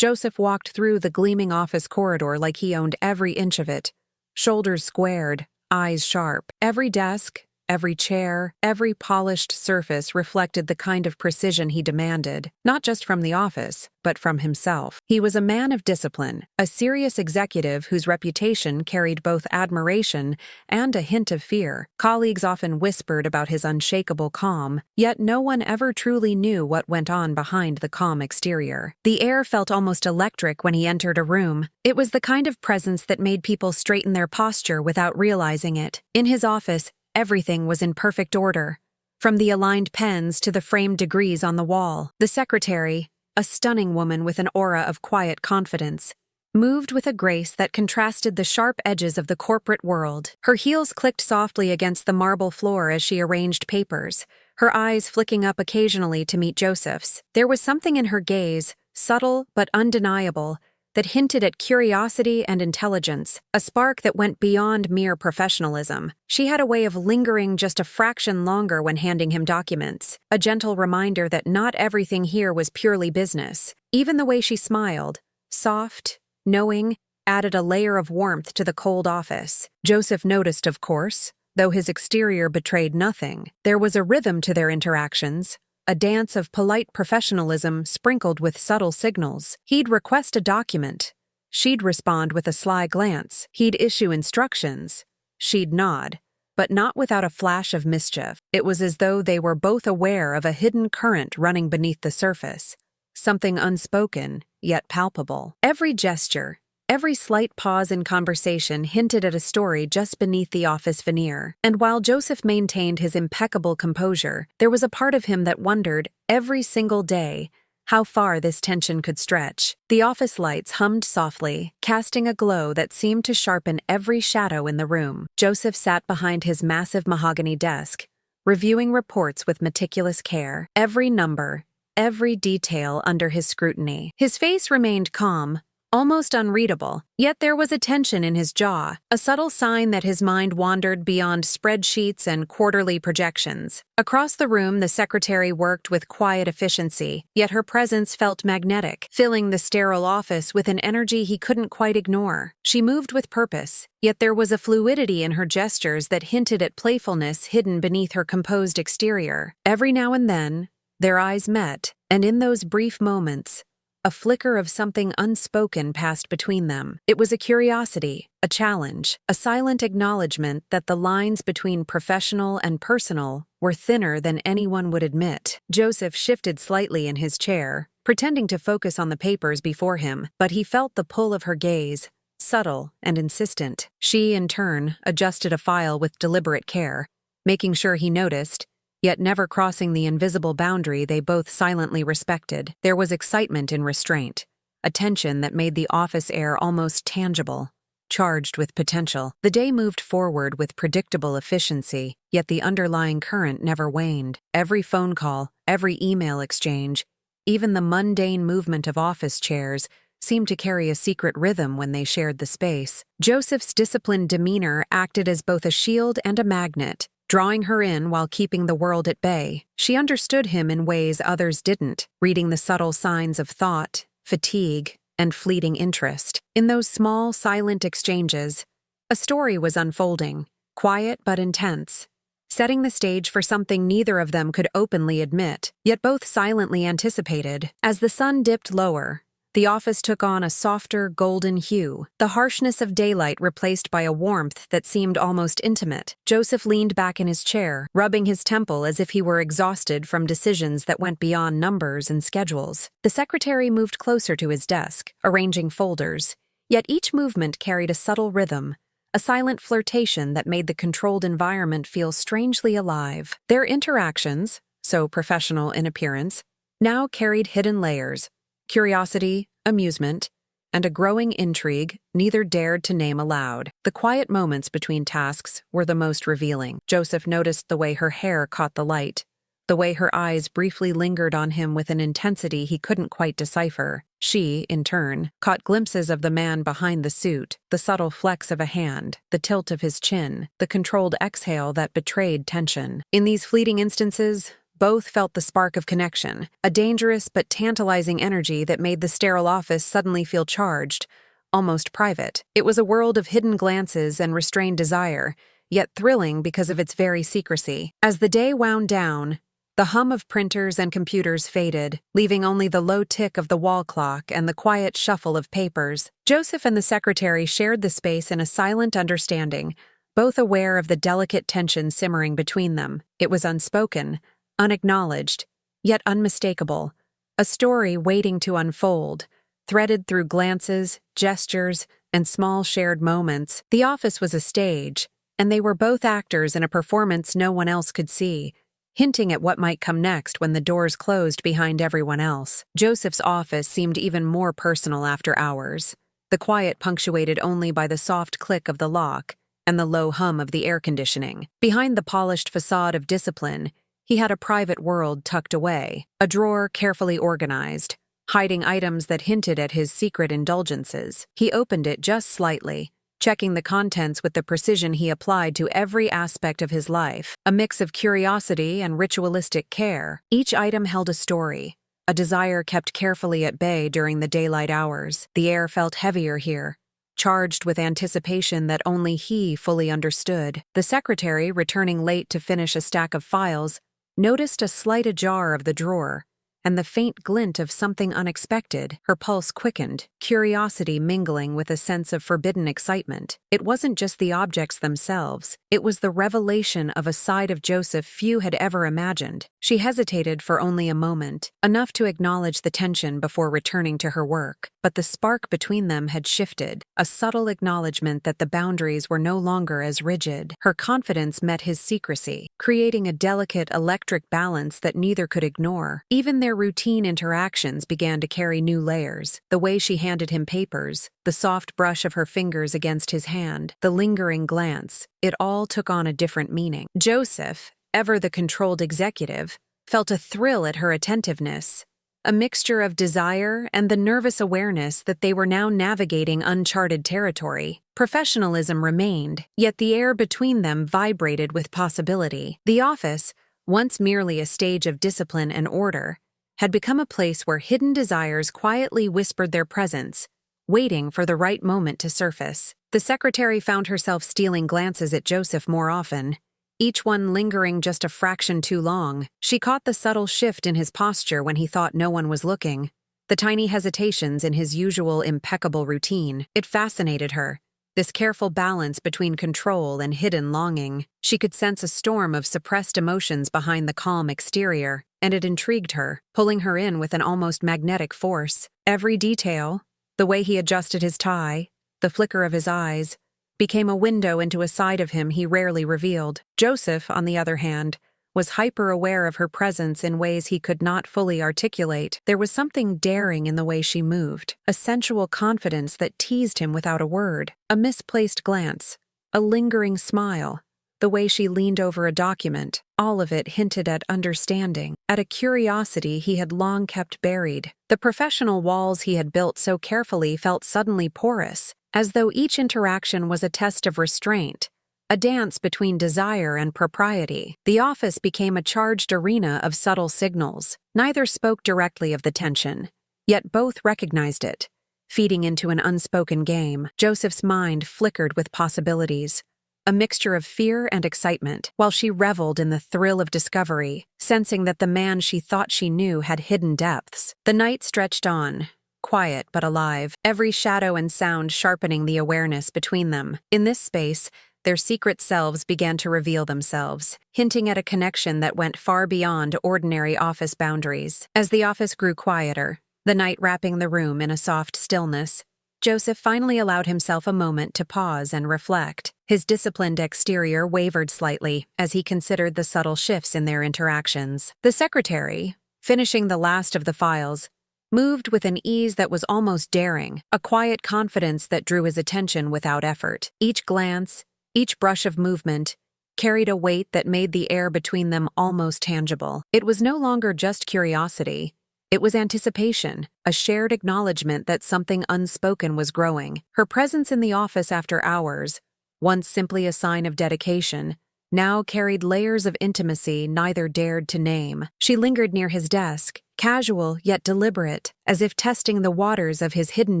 Joseph walked through the gleaming office corridor like he owned every inch of it, shoulders squared, eyes sharp. Every desk, every chair, every polished surface reflected the kind of precision he demanded, not just from the office, but from himself. He was a man of discipline, a serious executive whose reputation carried both admiration and a hint of fear. Colleagues often whispered about his unshakable calm, yet no one ever truly knew what went on behind the calm exterior. The air felt almost electric when he entered a room. It was the kind of presence that made people straighten their posture without realizing it. In his office, everything was in perfect order, from the aligned pens to the framed degrees on the wall. The secretary, a stunning woman with an aura of quiet confidence, moved with a grace that contrasted the sharp edges of the corporate world. Her heels clicked softly against the marble floor as she arranged papers, her eyes flicking up occasionally to meet Joseph's. There was something in her gaze, subtle but undeniable, that hinted at curiosity and intelligence, a spark that went beyond mere professionalism. She had a way of lingering just a fraction longer when handing him documents, a gentle reminder that not everything here was purely business. Even the way she smiled, soft, knowing, added a layer of warmth to the cold office. Joseph noticed, of course, though his exterior betrayed nothing. There was a rhythm to their interactions, a dance of polite professionalism sprinkled with subtle signals. He'd request a document. She'd respond with a sly glance. He'd issue instructions. She'd nod, but not without a flash of mischief. It was as though they were both aware of a hidden current running beneath the surface, something unspoken, yet palpable. Every gesture, every slight pause in conversation hinted at a story just beneath the office veneer. And while Joseph maintained his impeccable composure, there was a part of him that wondered, every single day, how far this tension could stretch. The office lights hummed softly, casting a glow that seemed to sharpen every shadow in the room. Joseph sat behind his massive mahogany desk, reviewing reports with meticulous care, every number, every detail under his scrutiny. His face remained calm, almost unreadable, yet there was a tension in his jaw, a subtle sign that his mind wandered beyond spreadsheets and quarterly projections. Across the room, the secretary worked with quiet efficiency, yet her presence felt magnetic, filling the sterile office with an energy he couldn't quite ignore. She moved with purpose, yet there was a fluidity in her gestures that hinted at playfulness hidden beneath her composed exterior. Every now and then, their eyes met, and in those brief moments, a flicker of something unspoken passed between them. It was a curiosity, a challenge, a silent acknowledgement that the lines between professional and personal were thinner than anyone would admit. Joseph shifted slightly in his chair, pretending to focus on the papers before him, but he felt the pull of her gaze, subtle and insistent. She, in turn, adjusted a file with deliberate care, making sure he noticed, yet never crossing the invisible boundary they both silently respected. There was excitement in restraint, a tension that made the office air almost tangible, charged with potential. The day moved forward with predictable efficiency, yet the underlying current never waned. Every phone call, every email exchange, even the mundane movement of office chairs seemed to carry a secret rhythm when they shared the space. Joseph's disciplined demeanor acted as both a shield and a magnet, drawing her in while keeping the world at bay. She understood him in ways others didn't, reading the subtle signs of thought, fatigue, and fleeting interest. In those small, silent exchanges, a story was unfolding, quiet but intense, setting the stage for something neither of them could openly admit, yet both silently anticipated. As the sun dipped lower, the office took on a softer, golden hue, the harshness of daylight replaced by a warmth that seemed almost intimate. Joseph leaned back in his chair, rubbing his temple as if he were exhausted from decisions that went beyond numbers and schedules. The secretary moved closer to his desk, arranging folders, yet each movement carried a subtle rhythm, a silent flirtation that made the controlled environment feel strangely alive. Their interactions, so professional in appearance, now carried hidden layers, curiosity, amusement, and a growing intrigue neither dared to name aloud. The quiet moments between tasks were the most revealing. Joseph noticed the way her hair caught the light, the way her eyes briefly lingered on him with an intensity he couldn't quite decipher. She, in turn, caught glimpses of the man behind the suit, the subtle flex of a hand, the tilt of his chin, the controlled exhale that betrayed tension. In these fleeting instances, Both felt the spark of connection, a dangerous but tantalizing energy that made the sterile office suddenly feel charged, almost private. It was a world of hidden glances and restrained desire, yet thrilling because of its very secrecy. As the day wound down, the hum of printers and computers faded, leaving only the low tick of the wall clock and the quiet shuffle of papers. Joseph and the secretary shared the space in a silent understanding, both aware of the delicate tension simmering between them. It was unspoken, unacknowledged, yet unmistakable, a story waiting to unfold, threaded through glances, gestures, and small shared moments. The office was a stage, and they were both actors in a performance no one else could see, hinting at what might come next when the doors closed behind everyone else. Joseph's office seemed even more personal after hours, the quiet punctuated only by the soft click of the lock and the low hum of the air conditioning. Behind the polished facade of discipline, he had a private world tucked away, a drawer carefully organized, hiding items that hinted at his secret indulgences. He opened it just slightly, checking the contents with the precision he applied to every aspect of his life, a mix of curiosity and ritualistic care. Each item held a story, a desire kept carefully at bay during the daylight hours. The air felt heavier here, charged with anticipation that only he fully understood. The secretary, returning late to finish a stack of files, noticed a slight ajar of the drawer, and the faint glint of something unexpected. Her pulse quickened, curiosity mingling with a sense of forbidden excitement. It wasn't just the objects themselves, it was the revelation of a side of Joseph few had ever imagined. She hesitated for only a moment, enough to acknowledge the tension before returning to her work. But the spark between them had shifted, a subtle acknowledgement that the boundaries were no longer as rigid. Her confidence met his secrecy, creating a delicate electric balance that neither could ignore. Even their routine interactions began to carry new layers. The way she handed him papers, the soft brush of her fingers against his hand, the lingering glance, it all took on a different meaning. Joseph, ever the controlled executive, felt a thrill at her attentiveness, a mixture of desire and the nervous awareness that they were now navigating uncharted territory. Professionalism remained, yet the air between them vibrated with possibility. The office, once merely a stage of discipline and order, had become a place where hidden desires quietly whispered their presence, waiting for the right moment to surface. The secretary found herself stealing glances at Joseph more often, each one lingering just a fraction too long. She caught the subtle shift in his posture when he thought no one was looking, the tiny hesitations in his usual impeccable routine. It fascinated her, this careful balance between control and hidden longing. She could sense a storm of suppressed emotions behind the calm exterior, and it intrigued her, pulling her in with an almost magnetic force. Every detail, the way he adjusted his tie, the flicker of his eyes, became a window into a side of him he rarely revealed. Joseph, on the other hand, was hyper-aware of her presence in ways he could not fully articulate. There was something daring in the way she moved, a sensual confidence that teased him without a word, a misplaced glance, a lingering smile, the way she leaned over a document. All of it hinted at understanding, at a curiosity he had long kept buried. The professional walls he had built so carefully felt suddenly porous, as though each interaction was a test of restraint, a dance between desire and propriety. The office became a charged arena of subtle signals. Neither spoke directly of the tension, yet both recognized it, feeding into an unspoken game. Joseph's mind flickered with possibilities, a mixture of fear and excitement, while she reveled in the thrill of discovery, sensing that the man she thought she knew had hidden depths. The night stretched on, quiet but alive, every shadow and sound sharpening the awareness between them. In this space, their secret selves began to reveal themselves, hinting at a connection that went far beyond ordinary office boundaries. As the office grew quieter, the night wrapping the room in a soft stillness, Joseph finally allowed himself a moment to pause and reflect. His disciplined exterior wavered slightly as he considered the subtle shifts in their interactions. The secretary, finishing the last of the files, moved with an ease that was almost daring, a quiet confidence that drew his attention without effort. Each glance, each brush of movement, carried a weight that made the air between them almost tangible. It was no longer just curiosity. It was anticipation, a shared acknowledgement that something unspoken was growing. Her presence in the office after hours, once simply a sign of dedication, now carried layers of intimacy neither dared to name. She lingered near his desk, casual yet deliberate, as if testing the waters of his hidden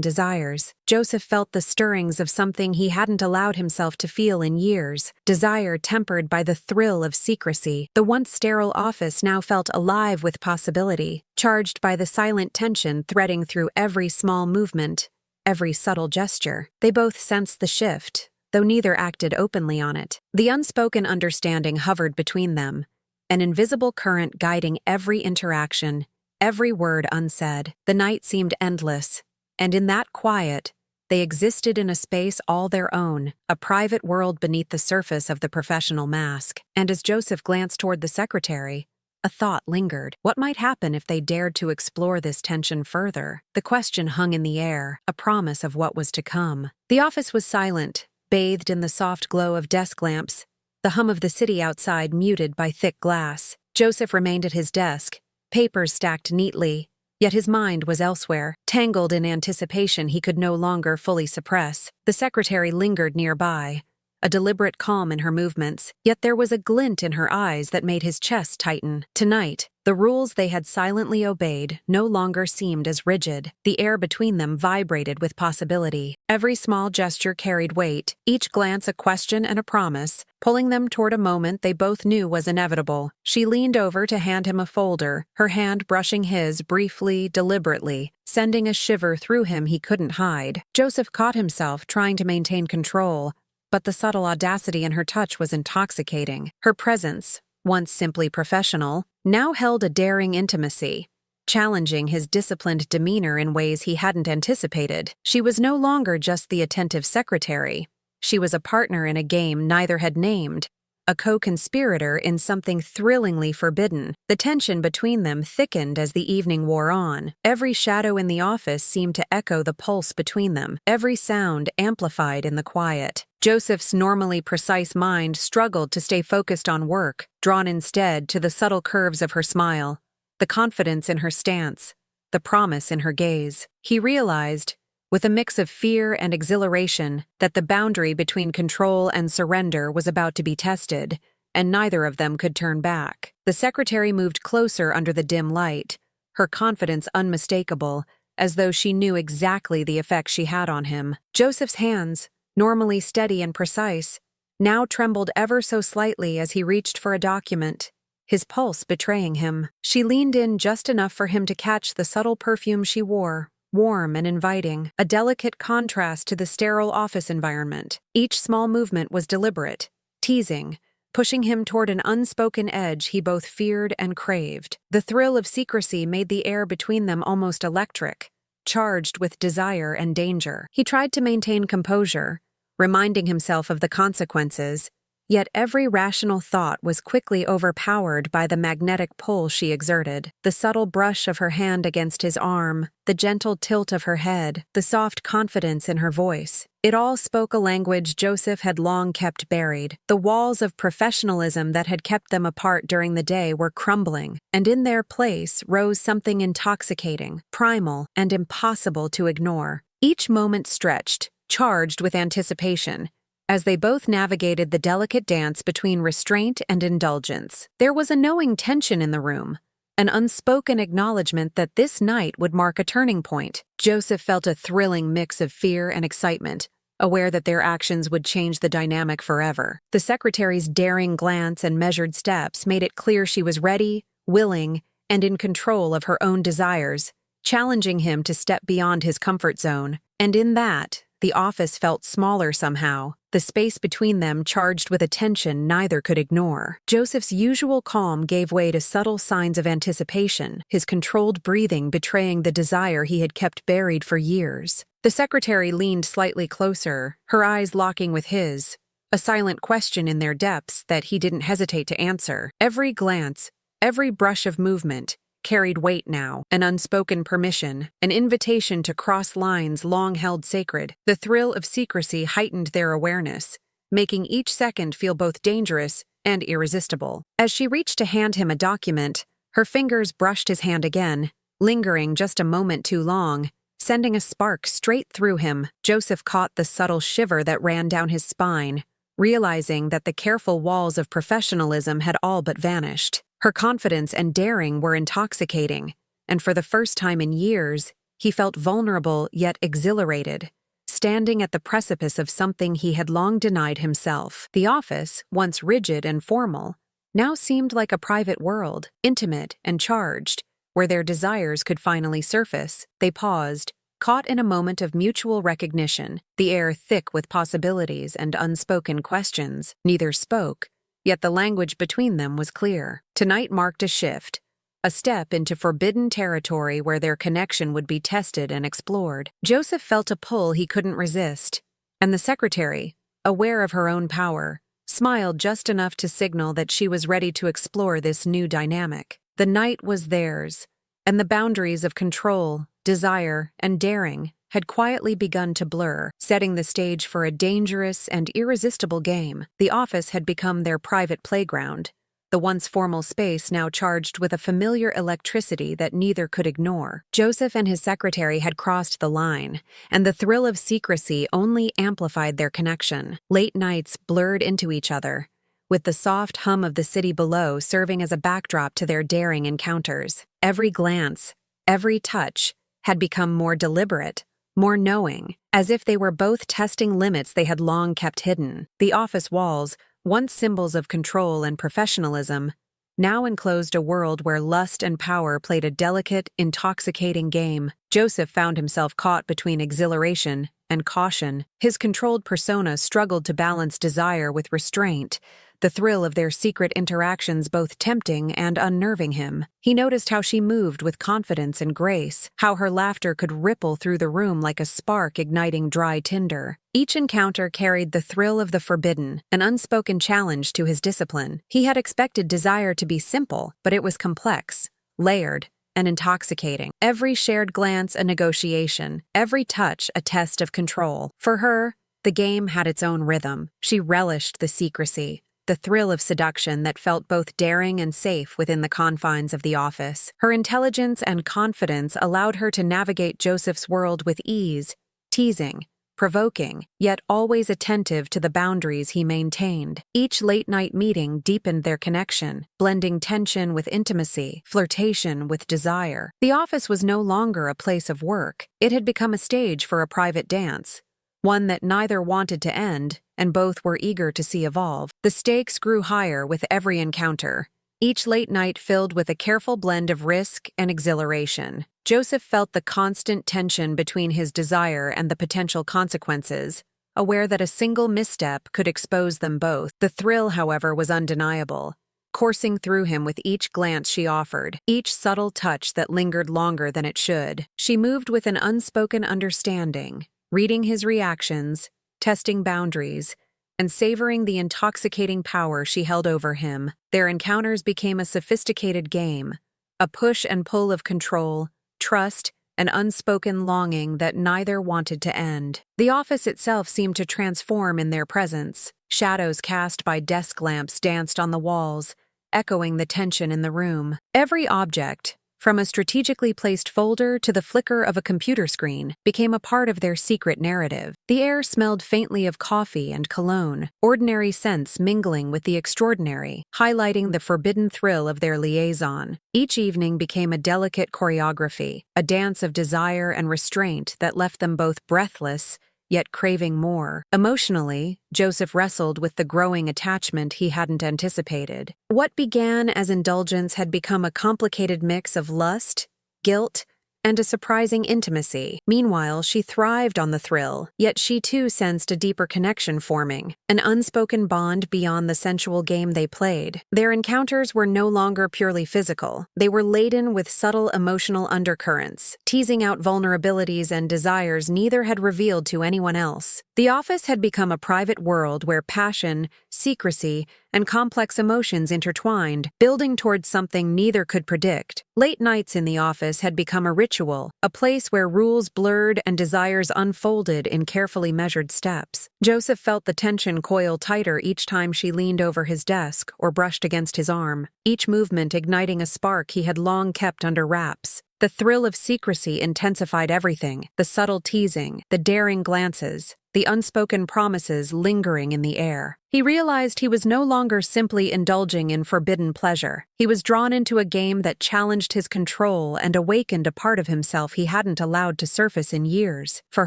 desires. Joseph felt the stirrings of something he hadn't allowed himself to feel in years, desire tempered by the thrill of secrecy. The once sterile office now felt alive with possibility, charged by the silent tension threading through every small movement, every subtle gesture. They both sensed the shift, though neither acted openly on it. The unspoken understanding hovered between them, an invisible current guiding every interaction, every word unsaid. The night seemed endless, and in that quiet, they existed in a space all their own, a private world beneath the surface of the professional mask. And as Joseph glanced toward the secretary, a thought lingered. What might happen if they dared to explore this tension further? The question hung in the air, a promise of what was to come. The office was silent, bathed in the soft glow of desk lamps, the hum of the city outside muted by thick glass. Joseph remained at his desk, papers stacked neatly, yet his mind was elsewhere, tangled in anticipation he could no longer fully suppress. The secretary lingered nearby, a deliberate calm in her movements, yet there was a glint in her eyes that made his chest tighten. Tonight, the rules they had silently obeyed no longer seemed as rigid. The air between them vibrated with possibility. Every small gesture carried weight, each glance a question and a promise, pulling them toward a moment they both knew was inevitable. She leaned over to hand him a folder, her hand brushing his briefly, deliberately, sending a shiver through him he couldn't hide. Joseph caught himself trying to maintain control, but the subtle audacity in her touch was intoxicating. Her presence, once simply professional, now held a daring intimacy, challenging his disciplined demeanor in ways he hadn't anticipated. She was no longer just the attentive secretary. She was a partner in a game neither had named, a co-conspirator in something thrillingly forbidden. The tension between them thickened as the evening wore on. Every shadow in the office seemed to echo the pulse between them, every sound amplified in the quiet. Joseph's normally precise mind struggled to stay focused on work, drawn instead to the subtle curves of her smile, the confidence in her stance, the promise in her gaze. He realized, with a mix of fear and exhilaration, that the boundary between control and surrender was about to be tested, and neither of them could turn back. The secretary moved closer under the dim light, her confidence unmistakable, as though she knew exactly the effect she had on him. Joseph's hands, normally steady and precise, now trembled ever so slightly as he reached for a document, his pulse betraying him. She leaned in just enough for him to catch the subtle perfume she wore, warm and inviting, a delicate contrast to the sterile office environment. Each small movement was deliberate, teasing, pushing him toward an unspoken edge he both feared and craved. The thrill of secrecy made the air between them almost electric, charged with desire and danger. He tried to maintain composure, reminding himself of the consequences, yet every rational thought was quickly overpowered by the magnetic pull she exerted. The subtle brush of her hand against his arm, the gentle tilt of her head, the soft confidence in her voice. It all spoke a language Joseph had long kept buried. The walls of professionalism that had kept them apart during the day were crumbling, and in their place rose something intoxicating, primal, and impossible to ignore. Each moment stretched, charged with anticipation, as they both navigated the delicate dance between restraint and indulgence. There was a knowing tension in the room, an unspoken acknowledgement that this night would mark a turning point. Joseph felt a thrilling mix of fear and excitement, aware that their actions would change the dynamic forever. The secretary's daring glance and measured steps made it clear she was ready, willing, and in control of her own desires, challenging him to step beyond his comfort zone. And in that, the office felt smaller somehow, the space between them charged with a tension neither could ignore. Joseph's usual calm gave way to subtle signs of anticipation, his controlled breathing betraying the desire he had kept buried for years. The secretary leaned slightly closer, her eyes locking with his, a silent question in their depths that he didn't hesitate to answer. Every glance, every brush of movement, carried weight now, an unspoken permission, an invitation to cross lines long held sacred. The thrill of secrecy heightened their awareness, making each second feel both dangerous and irresistible. As she reached to hand him a document, her fingers brushed his hand again, lingering just a moment too long, sending a spark straight through him. Joseph caught the subtle shiver that ran down his spine, realizing that the careful walls of professionalism had all but vanished. Her confidence and daring were intoxicating, and for the first time in years, he felt vulnerable yet exhilarated, standing at the precipice of something he had long denied himself. The office, once rigid and formal, now seemed like a private world, intimate and charged, where their desires could finally surface. They paused, caught in a moment of mutual recognition, the air thick with possibilities and unspoken questions. Neither spoke, yet the language between them was clear. Tonight marked a shift, a step into forbidden territory where their connection would be tested and explored. Joseph felt a pull he couldn't resist, and the secretary, aware of her own power, smiled just enough to signal that she was ready to explore this new dynamic. The night was theirs, and the boundaries of control, desire, and daring had quietly begun to blur, setting the stage for a dangerous and irresistible game. The office had become their private playground, the once formal space now charged with a familiar electricity that neither could ignore. Joseph and his secretary had crossed the line, and the thrill of secrecy only amplified their connection. Late nights blurred into each other, with the soft hum of the city below serving as a backdrop to their daring encounters. Every glance, every touch, had become more deliberate, more knowing, as if they were both testing limits they had long kept hidden. The office walls, once symbols of control and professionalism, now enclosed a world where lust and power played a delicate, intoxicating game. Joseph found himself caught between exhilaration and caution. His controlled persona struggled to balance desire with restraint, the thrill of their secret interactions both tempting and unnerving him. He noticed how she moved with confidence and grace, how her laughter could ripple through the room like a spark igniting dry tinder. Each encounter carried the thrill of the forbidden, an unspoken challenge to his discipline. He had expected desire to be simple, but it was complex, layered, and intoxicating. Every shared glance a negotiation, every touch a test of control. For her, the game had its own rhythm. She relished the secrecy, the thrill of seduction that felt both daring and safe within the confines of the office. Her intelligence and confidence allowed her to navigate Joseph's world with ease, teasing, provoking, yet always attentive to the boundaries he maintained. Each late-night meeting deepened their connection, blending tension with intimacy, flirtation with desire. The office was no longer a place of work. It had become a stage for a private dance, one that neither wanted to end, and both were eager to see evolve. The stakes grew higher with every encounter, each late night filled with a careful blend of risk and exhilaration. Joseph felt the constant tension between his desire and the potential consequences, aware that a single misstep could expose them both. The thrill, however, was undeniable, coursing through him with each glance she offered, each subtle touch that lingered longer than it should. She moved with an unspoken understanding, reading his reactions, testing boundaries, and savoring the intoxicating power she held over him. Their encounters became a sophisticated game, a push and pull of control, trust, and unspoken longing that neither wanted to end. The office itself seemed to transform in their presence. Shadows cast by desk lamps danced on the walls, echoing the tension in the room. Every object, from a strategically placed folder to the flicker of a computer screen, became a part of their secret narrative. The air smelled faintly of coffee and cologne, ordinary scents mingling with the extraordinary, highlighting the forbidden thrill of their liaison. Each evening became a delicate choreography, a dance of desire and restraint that left them both breathless, yet craving more. Emotionally, Joseph wrestled with the growing attachment he hadn't anticipated. What began as indulgence had become a complicated mix of lust, guilt, and a surprising intimacy. Meanwhile, she thrived on the thrill, yet she too sensed a deeper connection forming, an unspoken bond beyond the sensual game they played. Their encounters were no longer purely physical. They were laden with subtle emotional undercurrents, teasing out vulnerabilities and desires neither had revealed to anyone else. The office had become a private world where passion, secrecy, and complex emotions intertwined, building towards something neither could predict. Late nights in the office had become a ritual, a place where rules blurred and desires unfolded in carefully measured steps. Joseph felt the tension coil tighter each time she leaned over his desk or brushed against his arm, each movement igniting a spark he had long kept under wraps. The thrill of secrecy intensified everything, the subtle teasing, the daring glances, the unspoken promises lingering in the air. He realized he was no longer simply indulging in forbidden pleasure. He was drawn into a game that challenged his control and awakened a part of himself he hadn't allowed to surface in years. For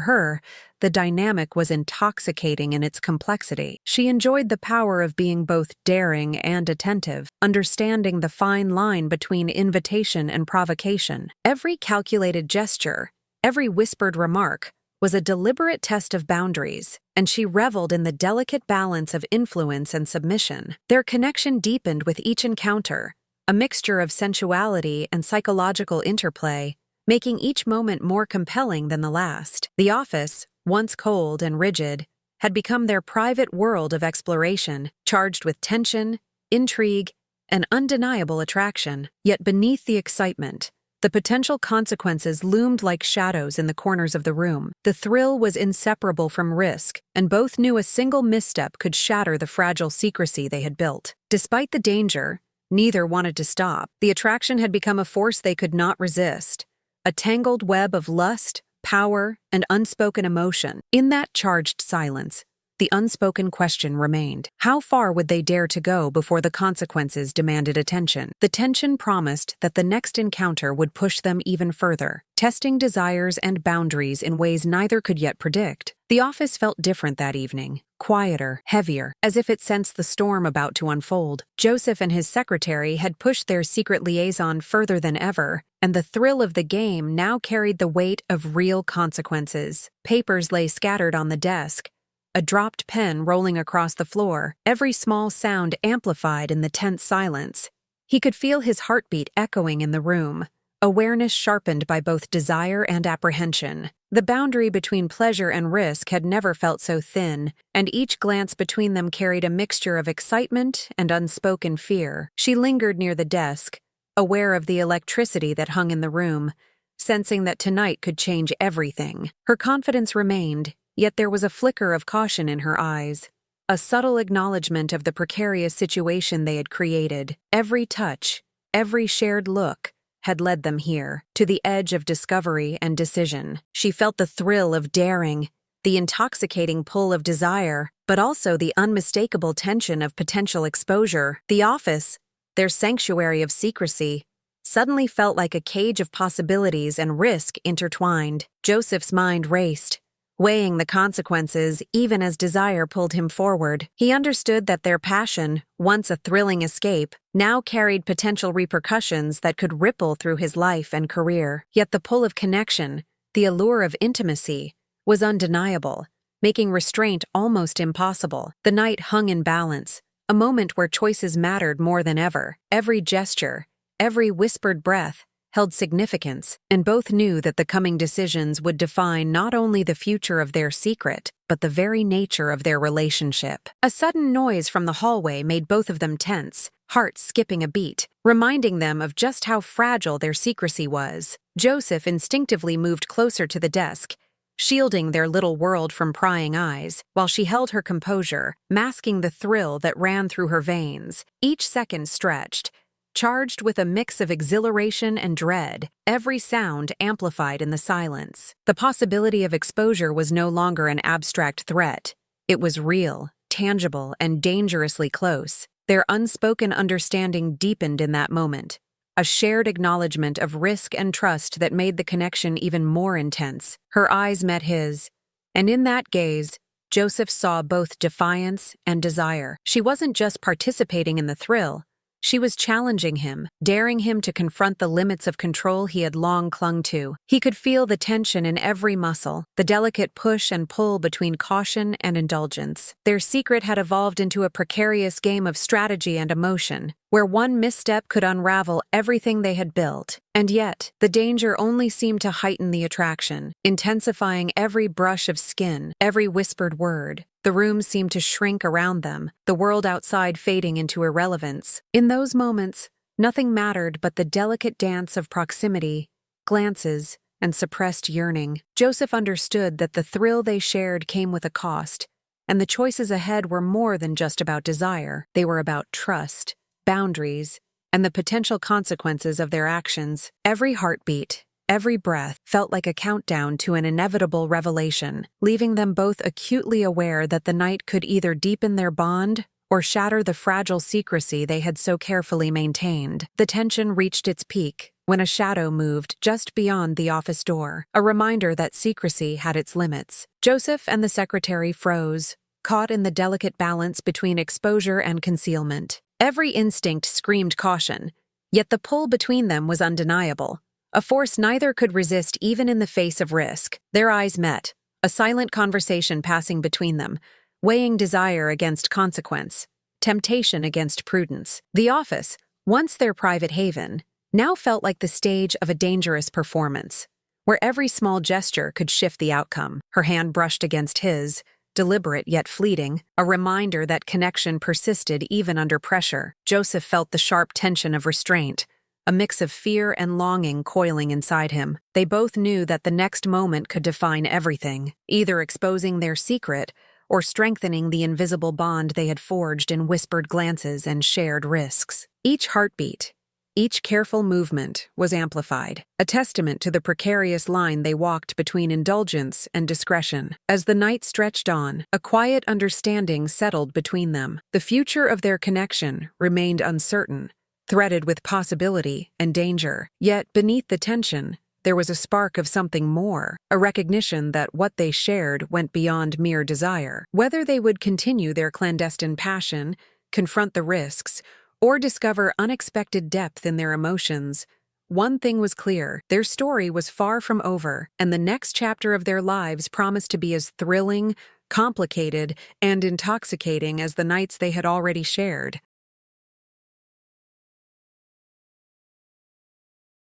her, the dynamic was intoxicating in its complexity. She enjoyed the power of being both daring and attentive, understanding the fine line between invitation and provocation. Every calculated gesture, every whispered remark, was a deliberate test of boundaries, and she reveled in the delicate balance of influence and submission. Their connection deepened with each encounter, a mixture of sensuality and psychological interplay, making each moment more compelling than the last. The office, once cold and rigid, had become their private world of exploration, charged with tension, intrigue, and undeniable attraction. Yet beneath the excitement, the potential consequences loomed like shadows in the corners of the room. The thrill was inseparable from risk, and both knew a single misstep could shatter the fragile secrecy they had built. Despite the danger, neither wanted to stop. The attraction had become a force they could not resist, a tangled web of lust, power, and unspoken emotion. In that charged silence, the unspoken question remained. How far would they dare to go before the consequences demanded attention? The tension promised that the next encounter would push them even further, testing desires and boundaries in ways neither could yet predict. The office felt different that evening, quieter, heavier, as if it sensed the storm about to unfold. Joseph and his secretary had pushed their secret liaison further than ever, and the thrill of the game now carried the weight of real consequences. Papers lay scattered on the desk, a dropped pen rolling across the floor, every small sound amplified in the tense silence. He could feel his heartbeat echoing in the room, awareness sharpened by both desire and apprehension. The boundary between pleasure and risk had never felt so thin, and each glance between them carried a mixture of excitement and unspoken fear. She lingered near the desk, aware of the electricity that hung in the room, sensing that tonight could change everything. Her confidence remained, yet there was a flicker of caution in her eyes, a subtle acknowledgement of the precarious situation they had created. Every touch, every shared look, had led them here, to the edge of discovery and decision. She felt the thrill of daring, the intoxicating pull of desire, but also the unmistakable tension of potential exposure. The office, their sanctuary of secrecy, suddenly felt like a cage of possibilities and risk intertwined. Joseph's mind raced, weighing the consequences even as desire pulled him forward. He understood that their passion, once a thrilling escape, now carried potential repercussions that could ripple through his life and career. Yet the pull of connection, the allure of intimacy, was undeniable, making restraint almost impossible. The night hung in balance, a moment where choices mattered more than ever. Every gesture, every whispered breath, held significance, and both knew that the coming decisions would define not only the future of their secret, but the very nature of their relationship. A sudden noise from the hallway made both of them tense, hearts skipping a beat, reminding them of just how fragile their secrecy was. Joseph instinctively moved closer to the desk, shielding their little world from prying eyes, while she held her composure, masking the thrill that ran through her veins. Each second stretched, charged with a mix of exhilaration and dread, every sound amplified in the silence. The possibility of exposure was no longer an abstract threat. It was real, tangible, and dangerously close. Their unspoken understanding deepened in that moment, a shared acknowledgement of risk and trust that made the connection even more intense. Her eyes met his, and in that gaze, Joseph saw both defiance and desire. She wasn't just participating in the thrill, she was challenging him, daring him to confront the limits of control he had long clung to. He could feel the tension in every muscle, the delicate push and pull between caution and indulgence. Their secret had evolved into a precarious game of strategy and emotion, where one misstep could unravel everything they had built. And yet, the danger only seemed to heighten the attraction, intensifying every brush of skin, every whispered word. The room seemed to shrink around them, the world outside fading into irrelevance. In those moments, nothing mattered but the delicate dance of proximity, glances, and suppressed yearning. Joseph understood that the thrill they shared came with a cost, and the choices ahead were more than just about desire. They were about trust, boundaries, and the potential consequences of their actions. Every heartbeat, Every breath felt like a countdown to an inevitable revelation, leaving them both acutely aware that the night could either deepen their bond or shatter the fragile secrecy they had so carefully maintained. The tension reached its peak when a shadow moved just beyond the office door, a reminder that secrecy had its limits. Joseph and the secretary froze, caught in the delicate balance between exposure and concealment. Every instinct screamed caution, yet the pull between them was undeniable, a force neither could resist even in the face of risk. Their eyes met, a silent conversation passing between them, weighing desire against consequence, temptation against prudence. The office, once their private haven, now felt like the stage of a dangerous performance, where every small gesture could shift the outcome. Her hand brushed against his, deliberate yet fleeting, a reminder that connection persisted even under pressure. Joseph felt the sharp tension of restraint, a mix of fear and longing coiling inside him. They both knew that the next moment could define everything, either exposing their secret or strengthening the invisible bond they had forged in whispered glances and shared risks. Each heartbeat, each careful movement was amplified, a testament to the precarious line they walked between indulgence and discretion. As the night stretched on, a quiet understanding settled between them. The future of their connection remained uncertain, threaded with possibility and danger. Yet, beneath the tension, there was a spark of something more, a recognition that what they shared went beyond mere desire. Whether they would continue their clandestine passion, confront the risks, or discover unexpected depth in their emotions, one thing was clear: their story was far from over, and the next chapter of their lives promised to be as thrilling, complicated, and intoxicating as the nights they had already shared.